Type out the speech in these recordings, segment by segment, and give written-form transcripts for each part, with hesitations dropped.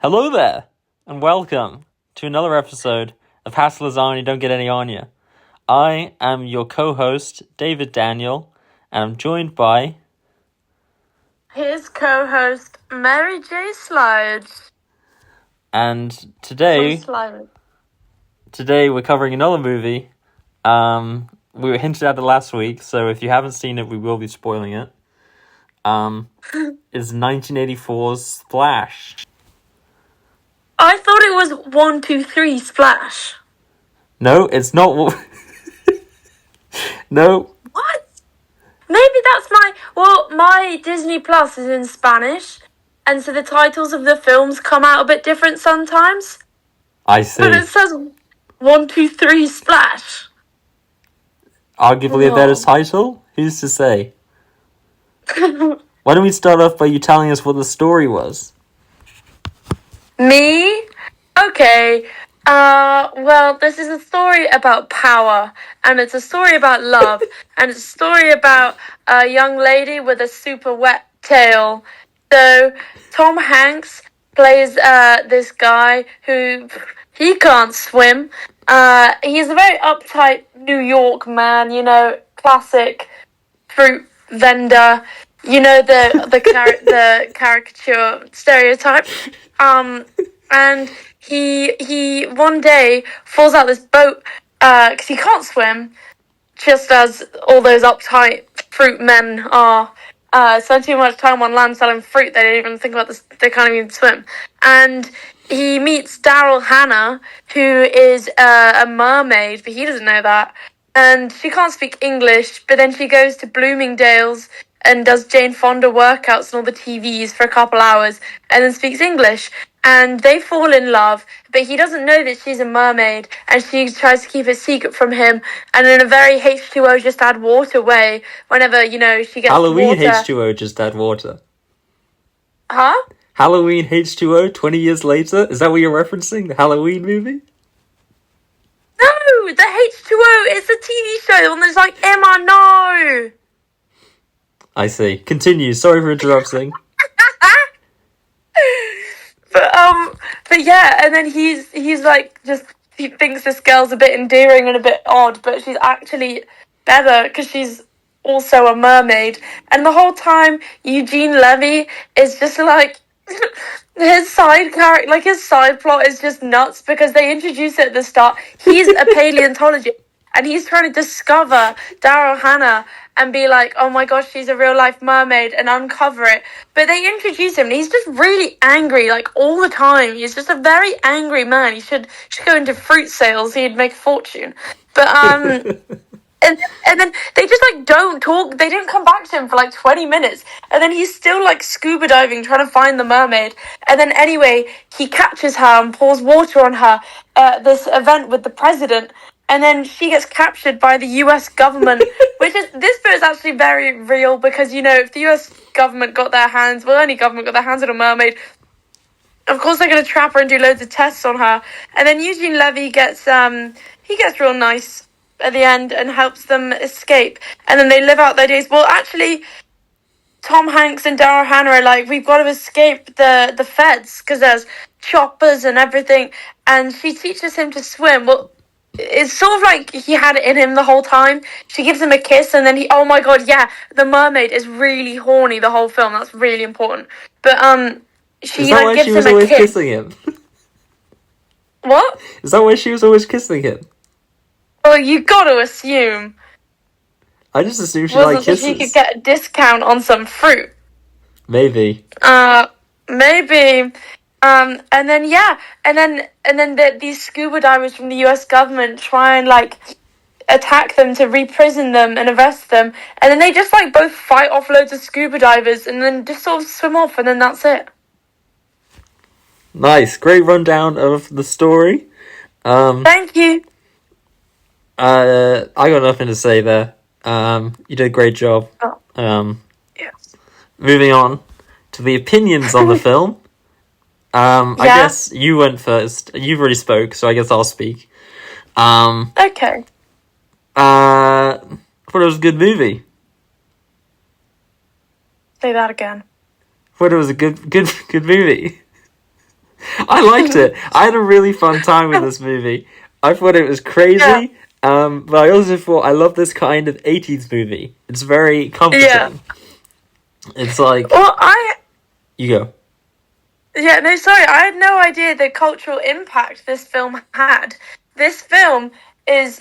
Hello there, and welcome to another episode of Hasta Lasagna, Don't Get Any On Ya. I am your co-host, David Daniel, and I'm joined by... his co-host, Mary J. Slides. And today we're covering another movie. We were hinted at it last week, so if you haven't seen it, we will be spoiling it. Is 1984's Splash. I thought it was 1, 2, 3 Splash. No, it's not. No. What? Maybe that's my Disney Plus is in Spanish, and so the titles of the films come out a bit different sometimes. I see. But it says 1, 2, 3 Splash. Arguably a better title? Who's to say? Why don't we start off by you telling us what the story was? Me? Okay. Well, this is a story about power, and it's a story about love, and it's a story about a young lady with a super wet tail. So, Tom Hanks plays this guy who, he can't swim. He's a very uptight New York man, classic fruit vendor. The caricature stereotype. And he one day falls out this boat because he can't swim, just as all those uptight fruit men are. Spend too much time on land selling fruit, they don't even think about this, they can't even swim. And he meets Daryl Hannah, who is a mermaid, but he doesn't know that. And she can't speak English, but then she goes to Bloomingdale's and does Jane Fonda workouts and all the TVs for a couple hours, and then speaks English. And they fall in love, but he doesn't know that she's a mermaid, and she tries to keep it secret from him. And in a very H2O just add water way, whenever, she gets Halloween water. H2O just add water. Huh? Halloween H2O 20 years later? Is that what you're referencing? The Halloween movie? No! The H2O is the TV show, the one that's like, Emma, no! I see. Continue. Sorry for interrupting. But yeah, and then he's like, he thinks this girl's a bit endearing and a bit odd, but she's actually better because she's also a mermaid. And the whole time, Eugene Levy is just like, his side character, like his side plot is just nuts because they introduce it at the start. He's a paleontologist and he's trying to discover Daryl Hannah and be like, oh my gosh, she's a real life mermaid, and uncover it. But they introduce him and he's just really angry, like all the time. He's just a very angry man. He should go into fruit sales, he'd make a fortune. But and then they just like don't talk, they didn't come back to him for like 20 minutes. And then he's still like scuba diving, trying to find the mermaid. And then anyway, he catches her and pours water on her at this event with the president. And then she gets captured by the US government, this bit is actually very real because, if the US government got their hands, any government got their hands on a mermaid, of course they're going to trap her and do loads of tests on her. And then Eugene Levy gets real nice at the end and helps them escape. And then they live out their days. Well, actually, Tom Hanks and Daryl Hannah are like, we've got to escape the feds because there's choppers and everything. And she teaches him to swim. Well, it's sort of like he had it in him the whole time. She gives him a kiss and then oh my god, yeah, the mermaid is really horny the whole film. That's really important. But she like gives him a kiss. Kissing him? What? Is that why she was always kissing him? Well, you gotta assume. I just assumed she liked kisses. She could get a discount on some fruit. Maybe. Maybe. And then these scuba divers from the US government try and like attack them to reprison them and arrest them, and then they just like both fight off loads of scuba divers and then just sort of swim off, and then that's it. Nice, great rundown of the story. Thank you. I got nothing to say there. You did a great job. Yes. Moving on to the opinions on the film. I guess you went first. You've already spoke, so I guess I'll speak. Okay. I thought it was a good movie. Say that again. I thought it was a good movie. I liked it. I had a really fun time with this movie. I thought it was crazy, but I also thought I love this kind of 80s movie. It's very comforting. Yeah. It's like... Well, You go. Yeah, no, sorry. I had no idea the cultural impact this film had. This film is,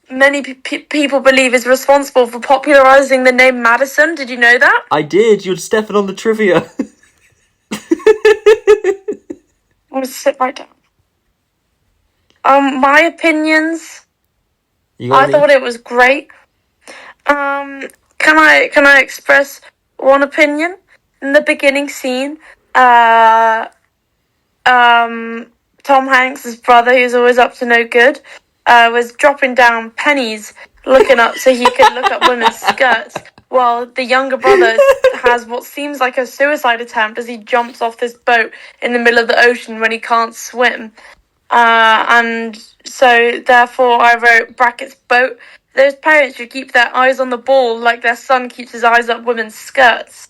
many people believe is responsible for popularizing the name Madison. Did you know that? I did. You'd step it on the trivia. I'm going to sit right down. My opinions. I thought it was great. Can I express one opinion? In the beginning scene, Tom Hanks' brother, who's always up to no good, was dropping down pennies, looking up so he could look up women's skirts, while the younger brother has what seems like a suicide attempt as he jumps off this boat in the middle of the ocean when he can't swim. And so, therefore, I wrote brackets boat. Those parents should keep their eyes on the ball like their son keeps his eyes up women's skirts.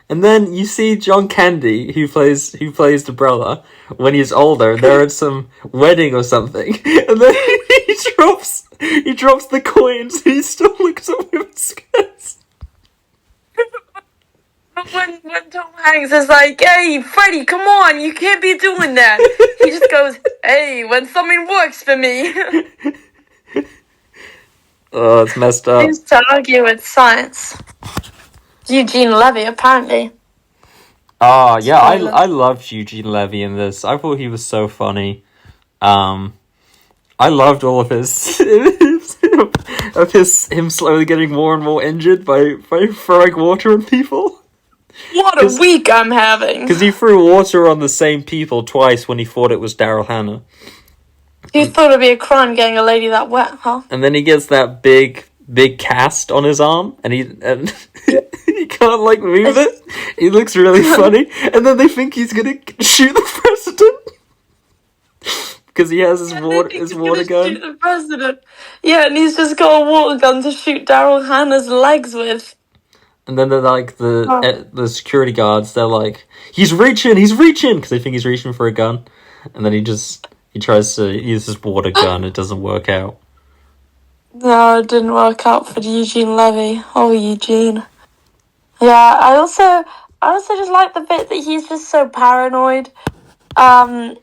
And then you see John Candy, who plays the brother, when he's older. They're at some wedding or something, and then he drops the coins. And he still looks at women's skirts. But when Tom Hanks is like, "Hey, Freddie, come on, you can't be doing that," he just goes, "Hey, when something works for me." Oh, it's messed up. He used to argue with science. Eugene Levy, apparently. Oh, yeah, I loved Eugene Levy in this. I thought he was so funny. I loved all of him slowly getting more and more injured by throwing water on people. What a week I'm having. Because he threw water on the same people twice when he thought it was Daryl Hannah. You thought it'd be a crime getting a lady that wet, huh? And then he gets that big cast on his arm, and he can't move it. He looks really funny, and then they think he's gonna shoot the president because he has his water gun. Shoot the president. Yeah, and he's just got a water gun to shoot Daryl Hannah's legs with. And then they're like the security guards. They're like, he's reaching, because they think he's reaching for a gun, and then he tries to use his water gun. It doesn't work out. No, it didn't work out for Eugene Levy. Oh, Eugene. Yeah, I also just like the bit that he's just so paranoid. That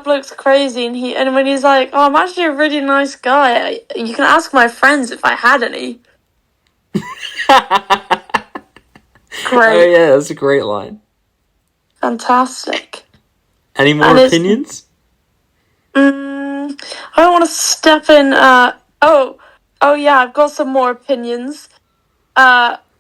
bloke's crazy, and when he's like, "Oh, I'm actually a really nice guy. You can ask my friends if I had any." Great. Oh yeah, that's a great line. Fantastic. Any more opinions? I don't want to step in. Oh yeah, I've got some more opinions.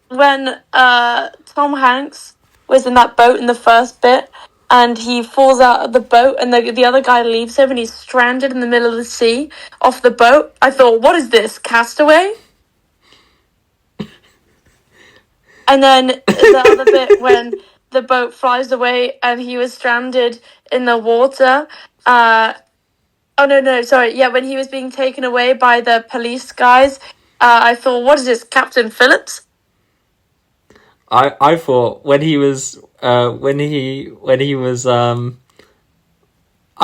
When Tom Hanks was in that boat in the first bit, and he falls out of the boat, and the other guy leaves him, and he's stranded in the middle of the sea off the boat. I thought, what is this, Castaway? And then the other bit when the boat flies away and he was stranded in the water. When he was being taken away by the police guys, I thought, what is this, Captain Phillips? I thought when he was I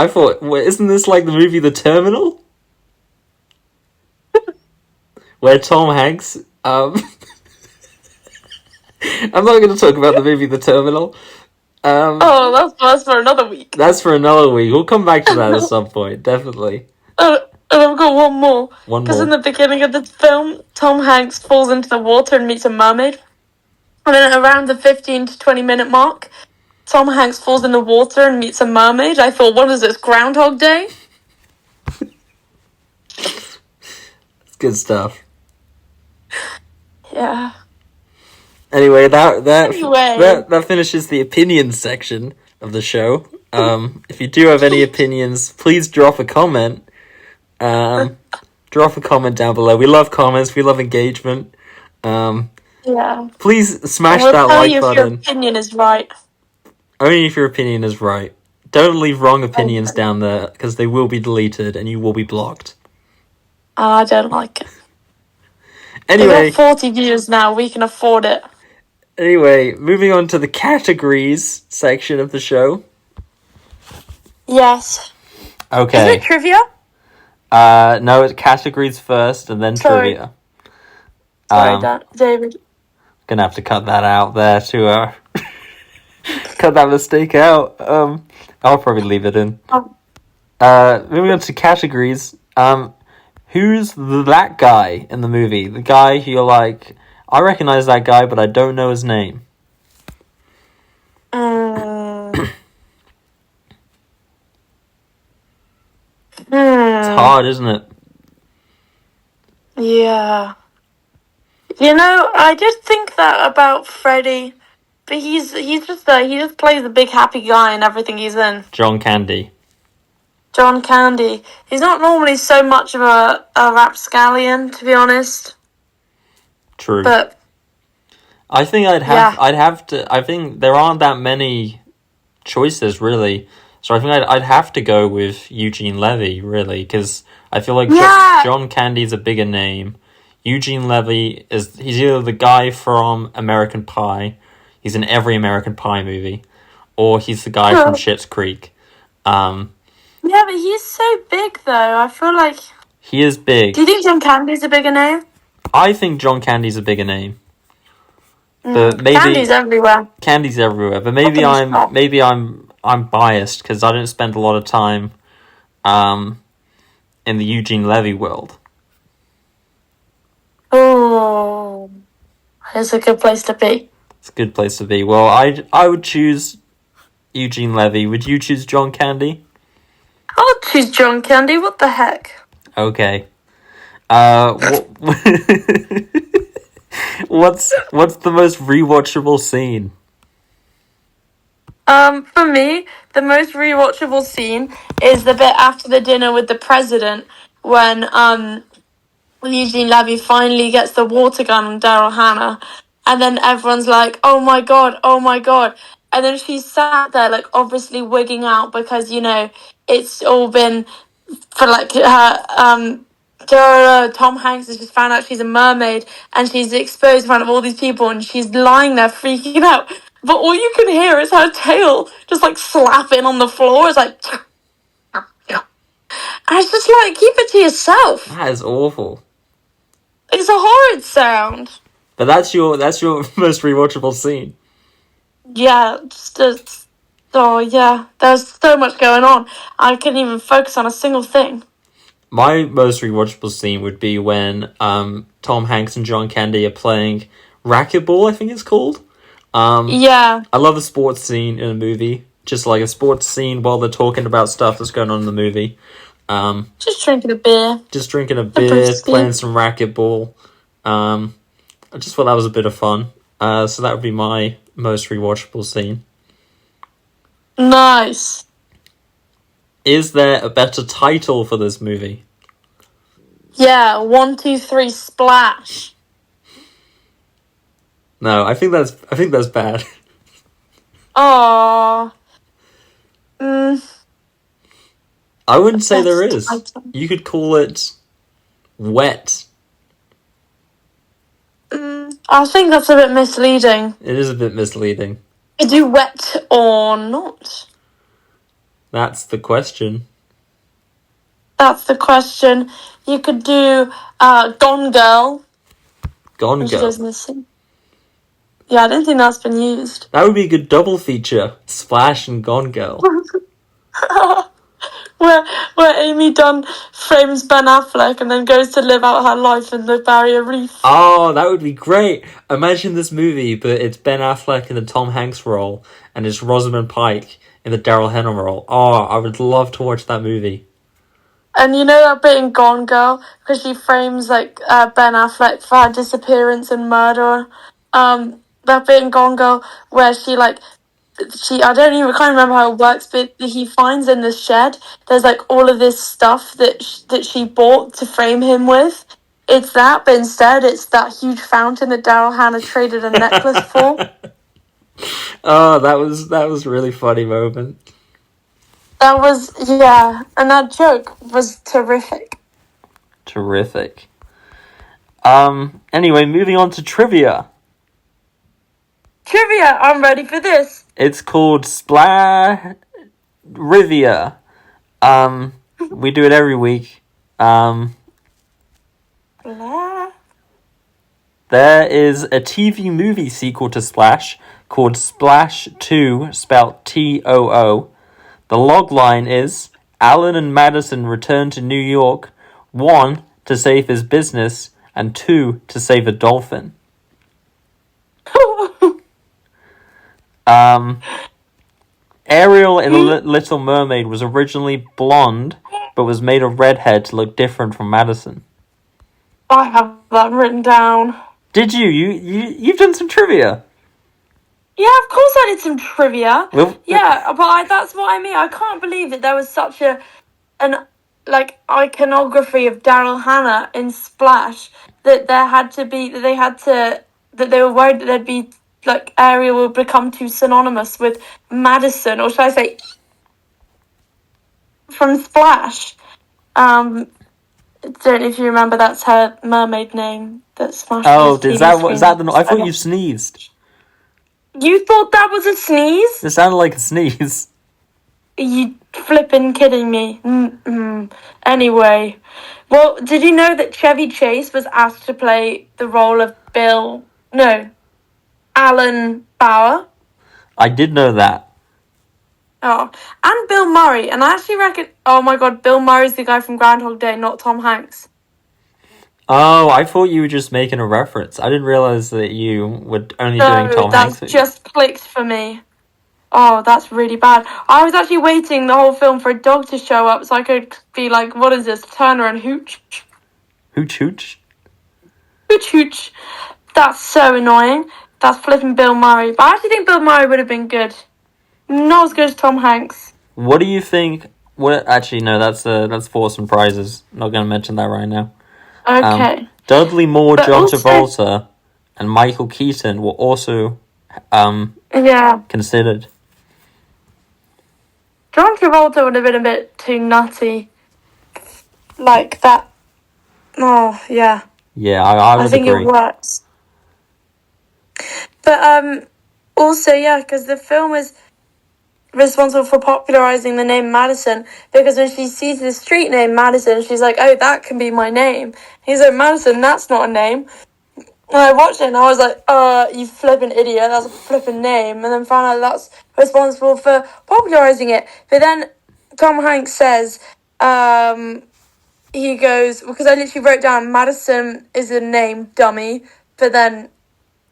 thought, isn't this like the movie The Terminal? Where Tom Hanks I'm not going to talk about the movie The Terminal. That's for another week. That's for another week. We'll come back to that at some point, definitely. And I've got one more. One more. Because in the beginning of the film, Tom Hanks falls into the water and meets a mermaid. And then around the 15 to 20 minute mark, Tom Hanks falls in the water and meets a mermaid. I thought, what is this, Groundhog Day? It's good stuff. Yeah. Anyway, that finishes the opinions section of the show. If you do have any opinions, please drop a comment. Drop a comment down below. We love comments. We love engagement. Yeah. Please smash that like button. If your opinion is right. Only if your opinion is right. Don't leave wrong opinions down there, because they will be deleted and you will be blocked. I don't like it. Anyway, we've got 40 views now. We can afford it. Anyway, moving on to the categories section of the show. Yes. Is it Okay. trivia? No, it's categories first and then Sorry. trivia. Sorry, David. Gonna have to cut that out there to cut that mistake out. I'll probably leave it in. Oh. Moving on to categories. Who's that guy in the movie? The guy who you're like, I recognize that guy, but I don't know his name. It's hard, isn't it? Yeah. I just think that about Freddie, but he's just he just plays the big happy guy in everything he's in. John Candy. John Candy. He's not normally so much of a rapscallion, to be honest. True. But I think I'd have to. I think there aren't that many choices really, so I think I'd have to go with Eugene Levy really, because I feel like John Candy's a bigger name. Eugene Levy he's either the guy from American Pie, he's in every American Pie movie, or he's the guy from Schitt's Creek. Yeah, but he's so big though. I feel like he is big. Do you think John Candy's a bigger name? I think John Candy's a bigger name. But maybe Candy's everywhere. Candy's everywhere, but maybe I'm biased because I don't spend a lot of time in the Eugene Levy world. Oh, it's a good place to be. It's a good place to be. Well, I would choose Eugene Levy. Would you choose John Candy? I'll choose John Candy. What the heck? Okay. What's the most rewatchable scene? For me, the most rewatchable scene is the bit after the dinner with the president when Eugene Levy finally gets the water gun on Daryl Hannah, and then everyone's like, "Oh my god, oh my god," and then she's sat there like obviously wigging out because it's all been for like her Tom Hanks has just found out she's a mermaid and she's exposed in front of all these people and she's lying there freaking out. But all you can hear is her tail just like slapping on the floor. It's like, and it's just like, keep it to yourself. That is awful. It's a horrid sound. But that's your most rewatchable scene. Yeah, oh yeah, there's so much going on. I couldn't even focus on a single thing. My most rewatchable scene would be when Tom Hanks and John Candy are playing racquetball, I think it's called. Yeah. I love a sports scene in a movie. Just like a sports scene while they're talking about stuff that's going on in the movie. Just drinking a beer. Playing some racquetball. I just thought that was a bit of fun. So that would be my most rewatchable scene. Nice. Is there a better title for this movie? Yeah, 1, 2, 3, splash. No, I think that's bad. Aww. I wouldn't say there is. You could call it Wet. I think that's a bit misleading. It is a bit misleading. Is it wet or not? That's the question. That's the question. You could do Gone Girl. Gone She Girl. goes missing. Yeah, I don't think that's been used. That would be a good double feature. Splash and Gone Girl. where Amy Dunn frames Ben Affleck and then goes to live out her life in the Barrier Reef. Oh, that would be great. Imagine this movie, but it's Ben Affleck in the Tom Hanks role, and it's Rosamund Pike in the Daryl Hannah role. Oh, I would love to watch that movie. And you know that bit in Gone Girl, because she frames like Ben Affleck for her disappearance and murder. That bit in Gone Girl where I can't remember how it works, but he finds in the shed, there's like all of this stuff that she bought to frame him with. It's that, but instead it's that huge fountain that Daryl Hannah traded a necklace for. Oh, that was really funny moment. That was, yeah, and that joke was terrific. Terrific. Anyway, moving on to trivia. Trivia, I'm ready for this. It's called Splash. Rivia. We do it every week. Blah. There is a TV movie sequel to Splash called Splash 2, spelled Too. The logline is Alan and Madison return to New York, 1, to save his business, and 2, to save a dolphin. Ariel in Little Mermaid was originally blonde, but was made a redhead to look different from Madison. I have that written down. Did you? You've done some trivia. Yeah, of course I did some trivia. Well, yeah, but that's what I mean. I can't believe that there was such an iconography of Daryl Hannah in Splash that they were worried that there'd be like Ariel would become too synonymous with Madison, or should I say from Splash. Don't know if you remember, that's her mermaid name that Splash. Oh, is that the? I thought you sneezed. You thought that was a sneeze? It sounded like a sneeze. You flippin' kidding me? Anyway, well, did you know that Chevy Chase was asked to play the role of Alan Bauer? I did know that. Oh, and Bill Murray, and I actually reckon. Oh my God, Bill Murray's the guy from Groundhog Day, not Tom Hanks. Oh, I thought you were just making a reference. I didn't realize that you were only doing Tom Hanks. That's just clicked for me. Oh, that's really bad. I was actually waiting the whole film for a dog to show up so I could be like, what is this, Turner and Hooch? Hooch Hooch? Hooch Hooch. That's so annoying. That's flipping Bill Murray. But I actually think Bill Murray would have been good. Not as good as Tom Hanks. What do you think? Actually, no, that's for some prizes. Not going to mention that right now. Okay. Dudley Moore, John Travolta, and Michael Keaton were also considered. John Travolta would have been a bit too nutty. Like that. Oh, yeah. Yeah, I would think agree. It works. But also, yeah, because the film is responsible for popularizing the name Madison, because when she sees the street name Madison, she's like, oh, that can be my name. He's like, Madison, that's not a name. And I watched it and I was like, you flippin' idiot, that's a flippin' name. And then found out that's responsible for popularizing it. But then Tom Hanks says, he goes, because I literally wrote down Madison is a name, dummy, but then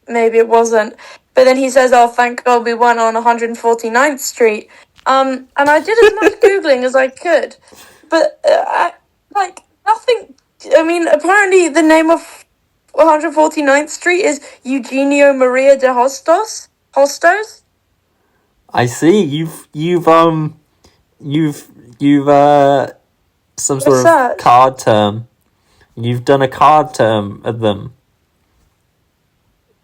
maybe it wasn't. But then he says, oh, thank God we went on 149th Street. And I did as much Googling as I could. But, nothing. I mean, apparently the name of 149th Street is Eugenio Maria de Hostos? I see. You've some sort of card term. You've done a card term of them.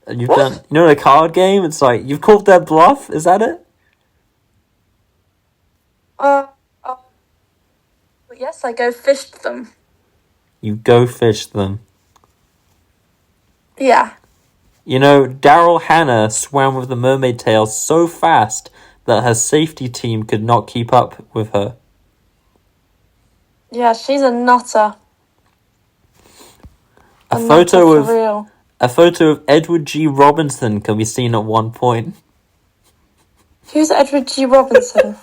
You've done, you know, a card game. It's like you've called their bluff. Is that it? Yes, I go fished them. You go fish them. Yeah. You know, Daryl Hannah swam with the mermaid tail so fast that her safety team could not keep up with her. Yeah, she's a nutter. A photo of Edward G. Robinson can be seen at one point. Who's Edward G. Robinson?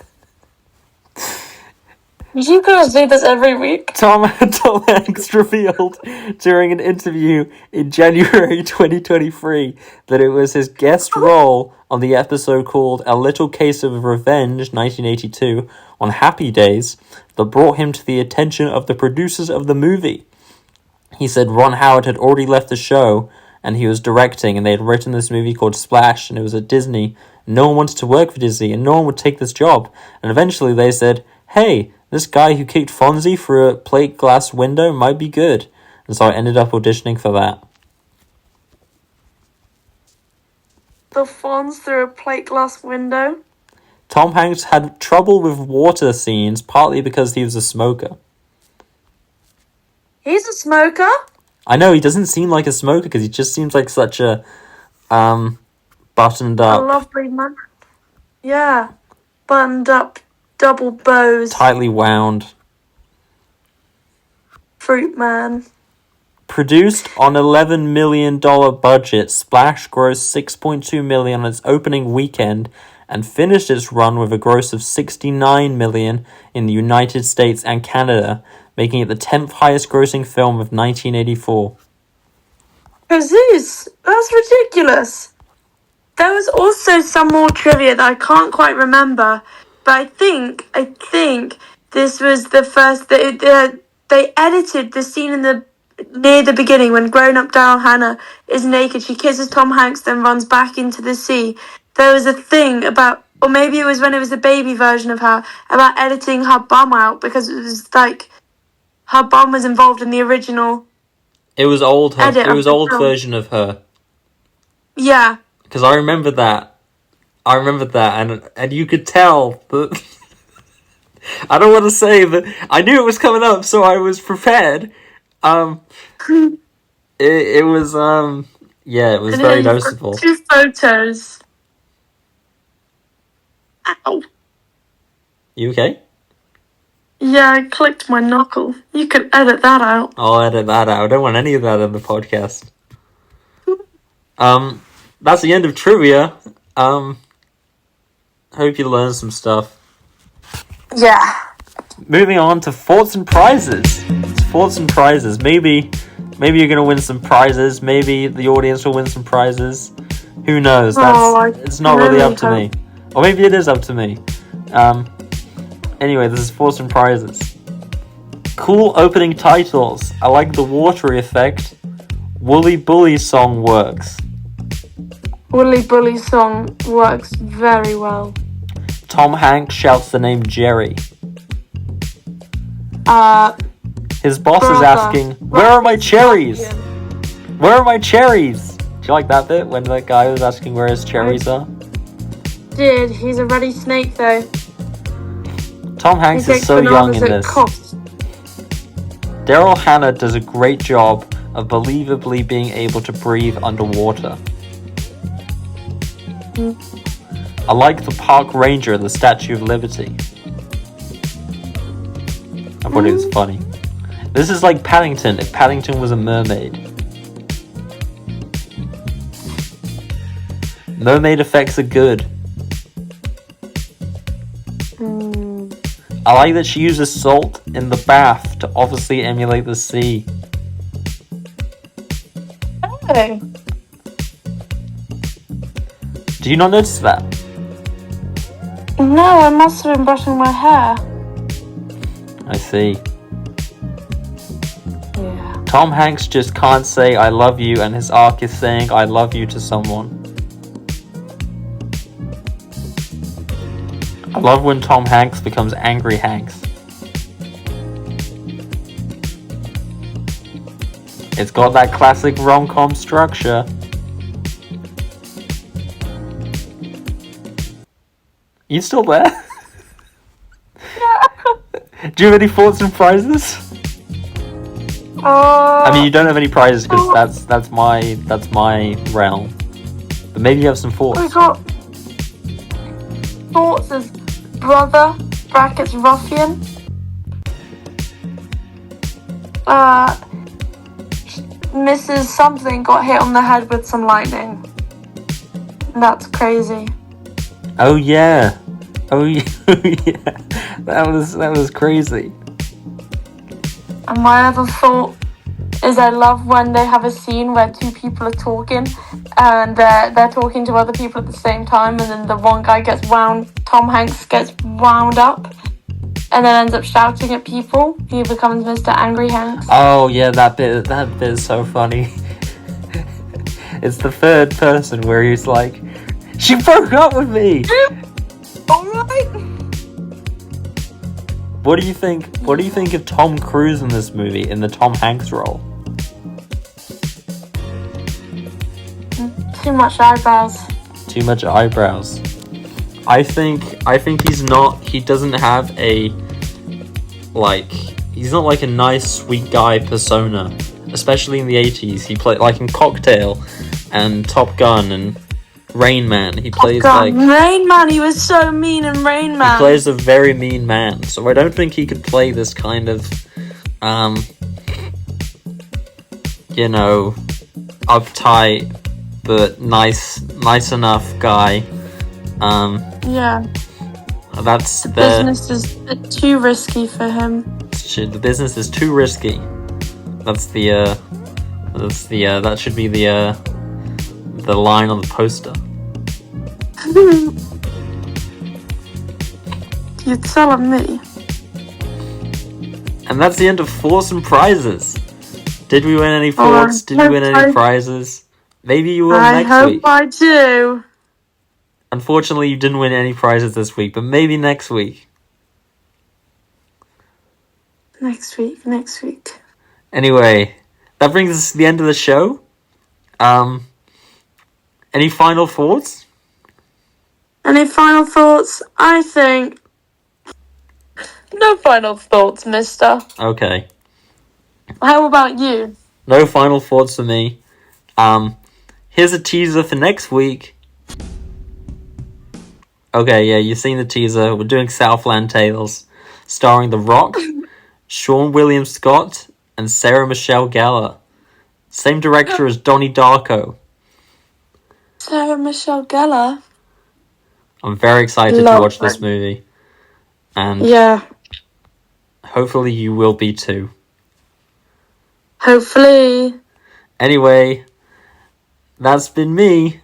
You guys do this every week. Tom Hanks revealed during an interview in January 2023 that it was his guest role on the episode called A Little Case of Revenge 1982 on Happy Days that brought him to the attention of the producers of the movie. He said Ron Howard had already left the show and he was directing, and they had written this movie called Splash, and it was at Disney. No one wanted to work for Disney, and no one would take this job. And eventually they said, hey, this guy who kicked Fonzie through a plate glass window might be good. And so I ended up auditioning for that. The Fonz through a plate glass window? Tom Hanks had trouble with water scenes, partly because he was a smoker. He's a smoker? I know, he doesn't seem like a smoker because he just seems like such a buttoned up. A lovely man. Yeah. Buttoned up double bows. Tightly wound. Fruit Man. Produced on $11 million budget, Splash grossed $6.2 million on its opening weekend and finished its run with a gross of $69 million in the United States and Canada, making it the 10th highest grossing film of 1984. Jesus, that's ridiculous. There was also some more trivia that I can't quite remember, but I think this was the first that they edited the scene near the beginning when grown-up Daryl Hannah is naked. She kisses Tom Hanks, then runs back into the sea. There was a thing about, or maybe it was when it was the baby version of her, about editing her bum out because it was like her bum was involved in the original. It was old film. version of her. Yeah. Because I remember that. And you could tell that. I don't want to say that I knew it was coming up, so I was prepared. It was very noticeable. 2 photos. Ow. You okay? Yeah, I clicked my knuckle. You can edit that out. I'll edit that out. I don't want any of that in the podcast. That's the end of trivia. Hope you learned some stuff. Yeah. Moving on to thoughts and prizes. It's thoughts and prizes. Maybe you're gonna win some prizes. Maybe the audience will win some prizes. Who knows? It's not really up to me. Or maybe it is up to me. Anyway, this is thoughts and prizes. Cool opening titles. I like the watery effect. Woolly Bully song works. Woolly Bully song works very well. Tom Hanks shouts the name Jerry. His boss is asking, "Where are my cherries? Where are my cherries?" Do you like that bit when the guy was asking where his cherries are? Did. He's a ready snake though. Tom Hanks is so young in this. Daryl Hannah does a great job of believably being able to breathe underwater. I like the park ranger at the Statue of Liberty. I thought it was funny. This is like Paddington if Paddington was a mermaid. Mermaid effects are good. I like that she uses salt in the bath to obviously emulate the sea. Oh. Do you not notice that? No, I must have been brushing my hair. I see. Yeah. Tom Hanks just can't say I love you and his arc is saying I love you to someone. I love when Tom Hanks becomes Angry Hanks. It's got that classic rom-com structure. You still there? Yeah. Do you have any thoughts and prizes? I mean, you don't have any prizes because that's my realm. But maybe you have some thoughts. I got thoughts as brother brackets ruffian. Mrs. Something got hit on the head with some lightning. That's crazy. Oh yeah. That was crazy. And my other thought is I love when they have a scene where 2 people are talking and they're talking to other people at the same time, and then the one guy Tom Hanks gets wound up and then ends up shouting at people. He becomes Mr. Angry Hanks. Oh yeah, that bit is so funny. It's the third person where he's like, "She broke up with me!" Alright. What do you think of Tom Cruise in this movie, in the Tom Hanks role? Too much eyebrows. Too much eyebrows. I think he doesn't have he's not like a nice sweet guy persona, especially in the 80s. He played like in Cocktail and Top Gun and Rain Man. He Oh plays god, Rain Man, he was so mean in Rain Man. he plays a very mean man. So I don't think he could play this kind of you know, uptight but nice enough guy. Yeah. That's the business is too risky for him. The business is too risky. That should be the line on the poster. You're telling me. And that's the end of Thoughts and Prizes. Did we win any thoughts? Did we win any prizes? Maybe you will next week. I hope I do. Unfortunately, you didn't win any prizes this week, but maybe next week. Next week. Anyway, that brings us to the end of the show. Any final thoughts? Any final thoughts? I think... No final thoughts, mister. Okay. How about you? No final thoughts for me. Here's a teaser for next week. Okay, yeah, you've seen the teaser. We're doing Southland Tales, starring The Rock, Sean William Scott, and Sarah Michelle Gellar. Same director as Donnie Darko. Sarah Michelle Gellar. I'm very excited to watch this movie. And yeah, hopefully you will be too. Hopefully. Anyway, that's been me.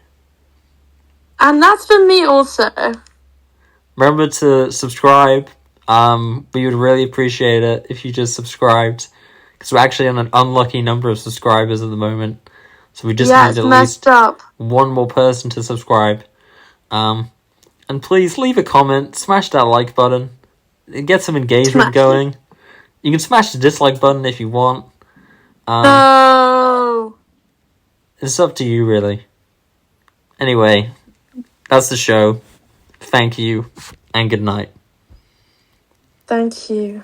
And that's been me also. Remember to subscribe. We would really appreciate it if you just subscribed. Because we're actually on an unlucky number of subscribers at the moment. So we just need at least one more person to subscribe. And please leave a comment. Smash that like button. Get some engagement going. You can smash the dislike button if you want. No! It's up to you, really. Anyway, that's the show. Thank you, and good night. Thank you.